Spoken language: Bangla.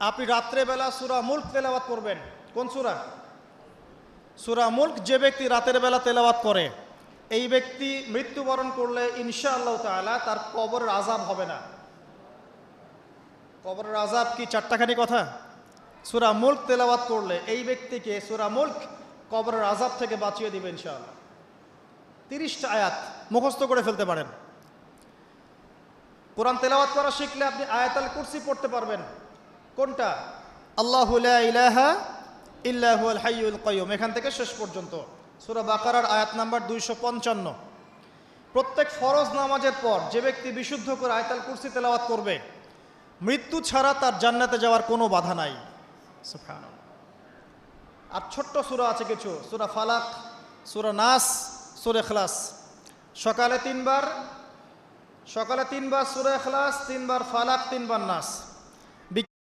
আপনি রাত্রেবেলা সূরা মুলক তেলাওয়াত করবেন। কোন সূরা? সূরা মুলক যে ব্যক্তি রাতের বেলা তেলাওয়াত করে, এই ব্যক্তি মৃত্যুবরণ করলে ইনশাআল্লাহ তাআলা তার কবরের আযাব হবে না। কবরের আযাব কি চারটাখানি কথা? সূরা মুলক তেলাওয়াত করলে এই ব্যক্তিকে সূরা মুলক কবরের আযাব থেকে বাঁচিয়ে দিবে ইনশাআল্লাহ। 30টা আয়াত মুখস্থ করে ফেলতে পারেন। কোরআন তেলাওয়াত করা শিখলে আপনি আয়াতুল কুরসি পড়তে পারবেন। কোনটা? আল্লাহু লা ইলাহা ইল্লা হুয়াল হাইয়ুল কাইয়্যুম, এখান থেকে শেষ পর্যন্ত। সূরা বাকারার আয়াত নাম্বার 255। প্রত্যেক ফরজ নামাজের পর যে ব্যক্তি বিশুদ্ধ করে আয়াতুল কুরসি তেলাওয়াত করবে, মৃত্যু ছাড়া তার জান্নাতে যাওয়ার কোনো বাধা নাই। সুবহানাল্লাহ। আর ছোট্ট সূরা আছে কিছু, সূরা ফালাক, সূরা নাস, সূরা ইখলাস। সকালে 3 বার সূরা ইখলাস, 3 বার ফালাক, 3 বার নাস।